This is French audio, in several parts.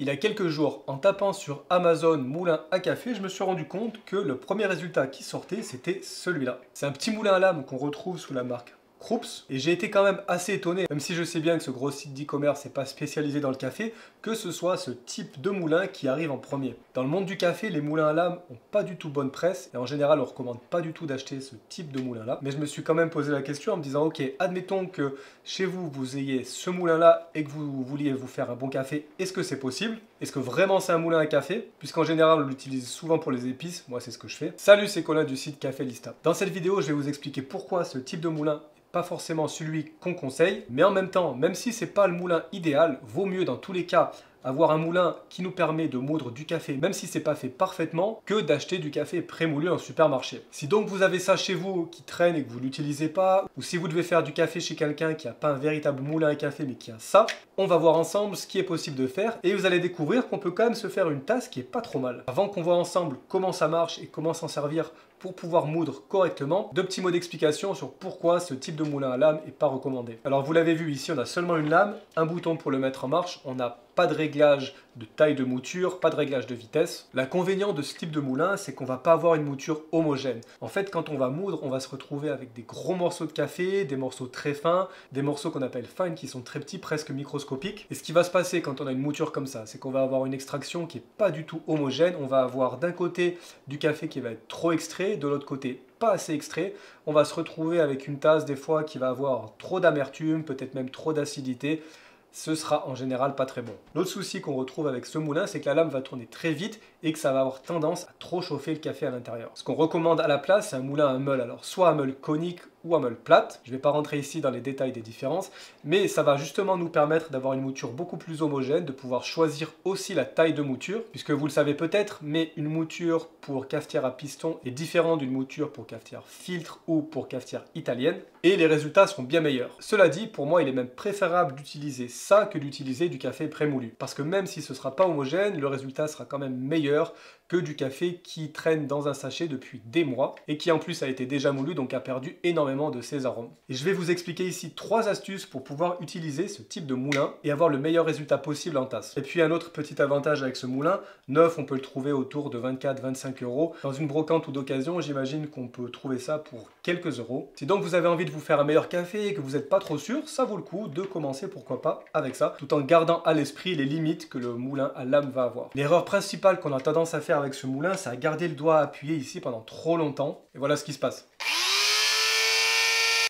Il y a quelques jours, en tapant sur Amazon moulin à café, je me suis rendu compte que le premier résultat qui sortait, c'était celui-là. C'est un petit moulin à lame qu'on retrouve sous la marque Krups. Et j'ai été quand même assez étonné, même si je sais bien que ce gros site d'e-commerce n'est pas spécialisé dans le café, que ce soit ce type de moulin qui arrive en premier. Dans le monde du café, les moulins à lame n'ont pas du tout bonne presse, et en général, on ne recommande pas du tout d'acheter ce type de moulin-là. Mais je me suis quand même posé la question en me disant, ok, admettons que chez vous, vous ayez ce moulin-là et que vous vouliez vous faire un bon café, est-ce que c'est possible? Est-ce que vraiment c'est un moulin à café? Puisqu'en général, on l'utilise souvent pour les épices, moi c'est ce que je fais. Salut, c'est Colin du site Café Lista. Dans cette vidéo, je vais vous expliquer pourquoi ce type de moulin pas forcément celui qu'on conseille, mais en même temps, même si c'est pas le moulin idéal, vaut mieux dans tous les cas avoir un moulin qui nous permet de moudre du café, même si c'est pas fait parfaitement, que d'acheter du café prémoulu en supermarché. Si donc vous avez ça chez vous qui traîne et que vous l'utilisez pas, ou si vous devez faire du café chez quelqu'un qui a pas un véritable moulin à café mais qui a ça, on va voir ensemble ce qui est possible de faire et vous allez découvrir qu'on peut quand même se faire une tasse qui est pas trop mal. Avant qu'on voit ensemble comment ça marche et comment s'en servir pour pouvoir moudre correctement, deux petits mots d'explication sur pourquoi ce type de moulin à lame n'est pas recommandé. Alors vous l'avez vu ici, on a seulement une lame, un bouton pour le mettre en marche, on n'a pas de réglage de taille de mouture, pas de réglage de vitesse. L'inconvénient de ce type de moulin, c'est qu'on va pas avoir une mouture homogène. En fait, quand on va moudre, on va se retrouver avec des gros morceaux de café, des morceaux très fins, des morceaux qu'on appelle fines qui sont très petits, presque microscopiques. Et ce qui va se passer quand on a une mouture comme ça, c'est qu'on va avoir une extraction qui est pas du tout homogène. On va avoir d'un côté du café qui va être trop extrait, de l'autre côté pas assez extrait. On va se retrouver avec une tasse des fois qui va avoir trop d'amertume, peut-être même trop d'acidité. Ce sera en général pas très bon. L'autre souci qu'on retrouve avec ce moulin, c'est que la lame va tourner très vite et que ça va avoir tendance à trop chauffer le café à l'intérieur. Ce qu'on recommande à la place, c'est un moulin à meule. Alors soit à meule conique ou à meule plate. Je ne vais pas rentrer ici dans les détails des différences, mais ça va justement nous permettre d'avoir une mouture beaucoup plus homogène, de pouvoir choisir aussi la taille de mouture, puisque vous le savez peut-être, mais une mouture pour cafetière à piston est différente d'une mouture pour cafetière filtre ou pour cafetière italienne, et les résultats sont bien meilleurs. Cela dit, pour moi, il est même préférable d'utiliser ça que d'utiliser du café prémoulu, parce que même si ce ne sera pas homogène, le résultat sera quand même meilleur que du café qui traîne dans un sachet depuis des mois, et qui en plus a été déjà moulu, donc a perdu énormément de ses arômes. Et je vais vous expliquer ici 3 astuces pour pouvoir utiliser ce type de moulin et avoir le meilleur résultat possible en tasse. Et puis un autre petit avantage avec ce moulin, neuf, on peut le trouver autour de 24-25 euros. Dans une brocante ou d'occasion, j'imagine qu'on peut trouver ça pour quelques euros. Si donc vous avez envie de vous faire un meilleur café et que vous n'êtes pas trop sûr, ça vaut le coup de commencer, pourquoi pas, avec ça, tout en gardant à l'esprit les limites que le moulin à lame va avoir. L'erreur principale qu'on a tendance à faire avec ce moulin, c'est à garder le doigt appuyé ici pendant trop longtemps. Et voilà ce qui se passe.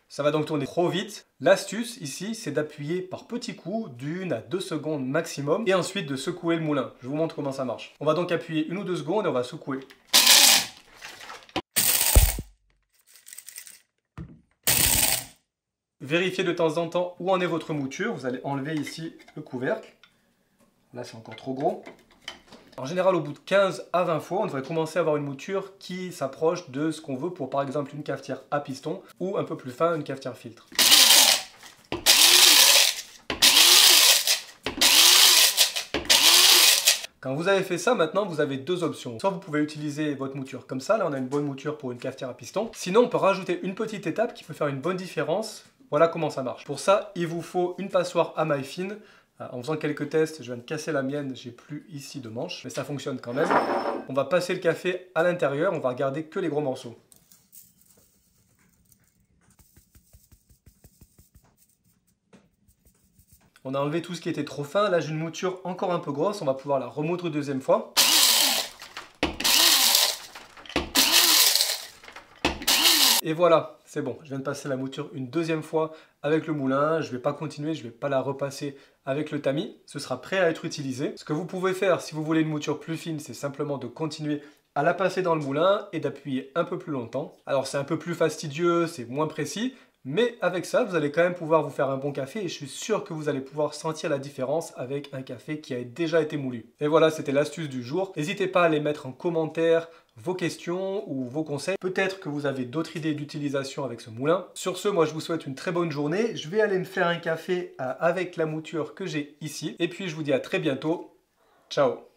Ça va donc tourner trop vite. L'astuce ici, c'est d'appuyer par petits coups d'1 à 2 secondes maximum et ensuite de secouer le moulin. Je vous montre comment ça marche. On va donc appuyer 1 ou 2 secondes et on va secouer. Vérifiez de temps en temps où en est votre mouture. Vous allez enlever ici le couvercle. Là, c'est encore trop gros. En général, au bout de 15 à 20 fois, on devrait commencer à avoir une mouture qui s'approche de ce qu'on veut pour par exemple une cafetière à piston ou un peu plus fin, une cafetière filtre. Quand vous avez fait ça, maintenant vous avez deux options. Soit vous pouvez utiliser votre mouture comme ça, là on a une bonne mouture pour une cafetière à piston. Sinon on peut rajouter une petite étape qui peut faire une bonne différence. Voilà comment ça marche. Pour ça, il vous faut une passoire à maille fine. En faisant quelques tests, je viens de casser la mienne, j'ai plus ici de manche, mais ça fonctionne quand même. On va passer le café à l'intérieur, on va regarder que les gros morceaux. On a enlevé tout ce qui était trop fin, là j'ai une mouture encore un peu grosse, on va pouvoir la remoudre une deuxième fois. Et voilà, c'est bon, je viens de passer la mouture une deuxième fois avec le moulin, je ne vais pas continuer, je ne vais pas la repasser avec le tamis, ce sera prêt à être utilisé. Ce que vous pouvez faire si vous voulez une mouture plus fine, c'est simplement de continuer à la passer dans le moulin et d'appuyer un peu plus longtemps. Alors c'est un peu plus fastidieux, c'est moins précis, mais avec ça, vous allez quand même pouvoir vous faire un bon café et je suis sûr que vous allez pouvoir sentir la différence avec un café qui a déjà été moulu. Et voilà, c'était l'astuce du jour. N'hésitez pas à les mettre en commentaire vos questions ou vos conseils. Peut-être que vous avez d'autres idées d'utilisation avec ce moulin. Sur ce, moi je vous souhaite une très bonne journée. Je vais aller me faire un café avec la mouture que j'ai ici. Et puis je vous dis à très bientôt. Ciao!